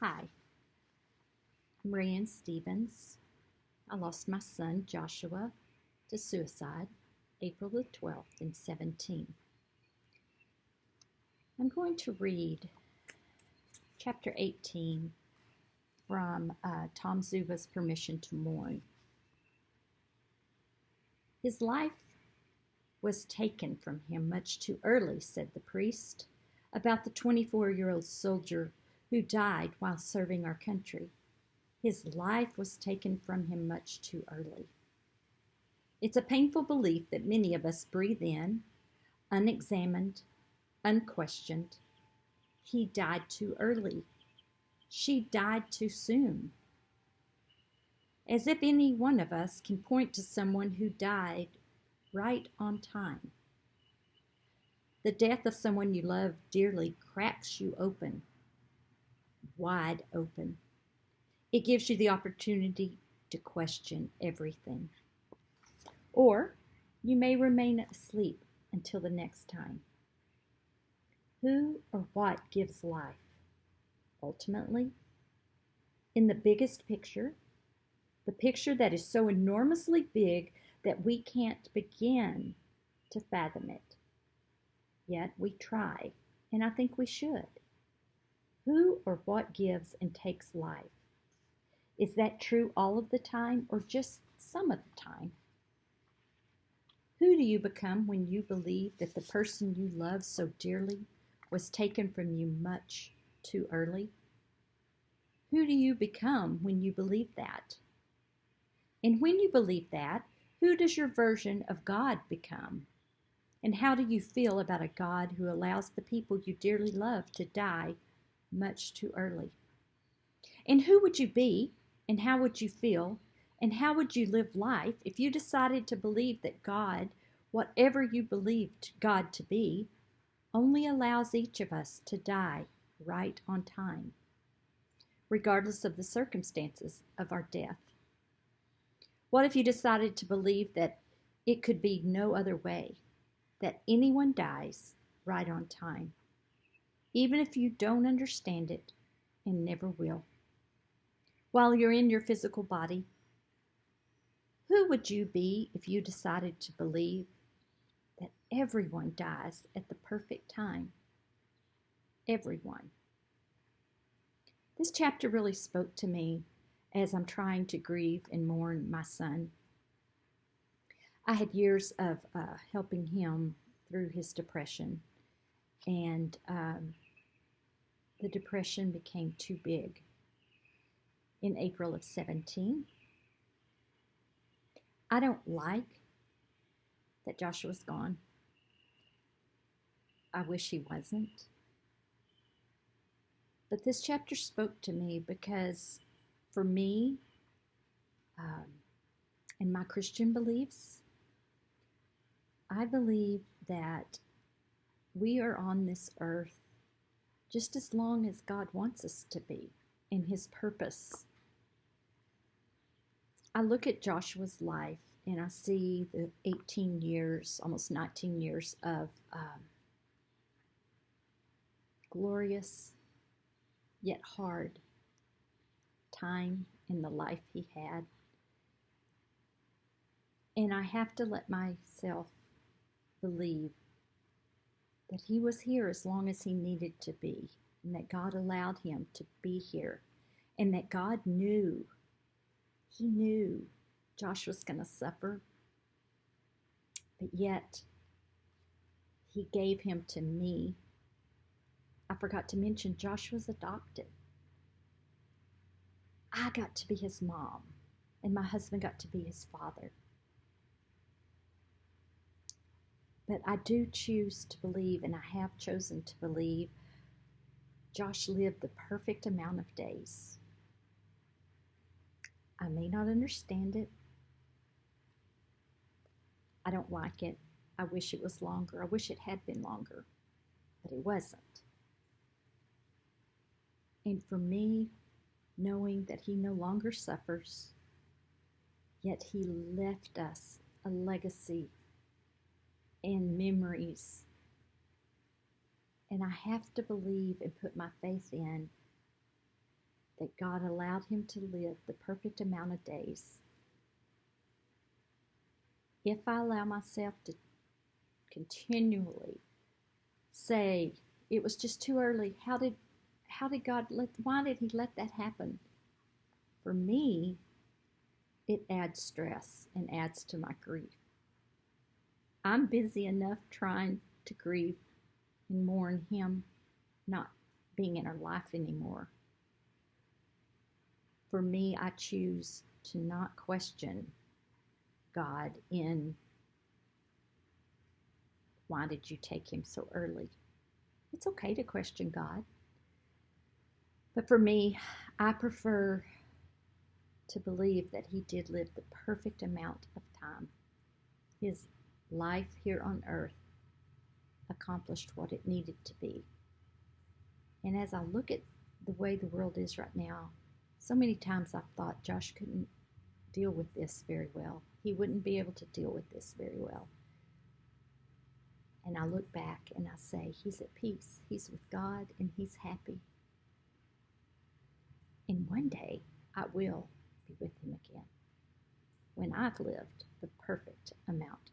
Hi, I'm Raeann Stevens. I lost my son Joshua to suicide April the 12th in 17. I'm going to read chapter 18 from Tom Zuba's Permission to Mourn. His life was taken from him much too early, said the priest, about the 24-year-old soldier who died while serving our country. His life was taken from him much too early. It's a painful belief that many of us breathe in, unexamined, unquestioned. He died too early. She died too soon. As if any one of us can point to someone who died right on time. The death of someone you love dearly cracks you open, wide open. It gives you the opportunity to question everything. Or you may remain asleep until the next time. Who or what gives life? Ultimately, in the biggest picture, the picture that is so enormously big that we can't begin to fathom it. Yet we try, and I think we should. Who or what gives and takes life? Is that true all of the time or just some of the time? Who do you become when you believe that the person you love so dearly was taken from you much too early? Who do you become when you believe that? And when you believe that, who does your version of God become? And how do you feel about a God who allows the people you dearly love to die much too early? And who would you be, and how would you feel, and how would you live life if you decided to believe that God, whatever you believed God to be, only allows each of us to die right on time, regardless of the circumstances of our death? What if you decided to believe that it could be no other way, that anyone dies right on time, even if you don't understand it and never will? While you're in your physical body, who would you be if you decided to believe that everyone dies at the perfect time? Everyone. This chapter really spoke to me as I'm trying to grieve and mourn my son. I had years of helping him through his depression, and the depression became too big in April of 17. I don't like that Joshua's gone. I wish he wasn't. But this chapter spoke to me because for me and my Christian beliefs, I believe that we are on this earth just as long as God wants us to be in his purpose. I look at Joshua's life and I see the 18 years, almost 19 years of glorious yet hard time in the life he had. And I have to let myself believe that he was here as long as he needed to be, and that God allowed him to be here, and that God knew, he knew Josh was going to suffer, but yet he gave him to me. I forgot to mention Josh was adopted. I got to be his mom, and my husband got to be his father. But I do choose to believe, and I have chosen to believe, Josh lived the perfect amount of days. I may not understand it. I don't like it. I wish it was longer. I wish it had been longer, but it wasn't. And for me, knowing that he no longer suffers, yet he left us a legacy and memories. And I have to believe and put my faith in that God allowed him to live the perfect amount of days. If I allow myself to continually say it was just too early, why did he let that happen? For me, it adds stress and adds to my grief. I'm busy enough trying to grieve and mourn him not being in our life anymore. For me, I choose to not question God in why did you take him so early? It's okay to question God. But for me, I prefer to believe that he did live the perfect amount of time. His life here on earth accomplished what it needed to be. And as I look at the way the world is right now, so many times I've thought Josh couldn't deal with this very well. He wouldn't be able to deal with this very well. And I look back and I say, he's at peace. He's with God and he's happy. And one day I will be with him again when I've lived the perfect amount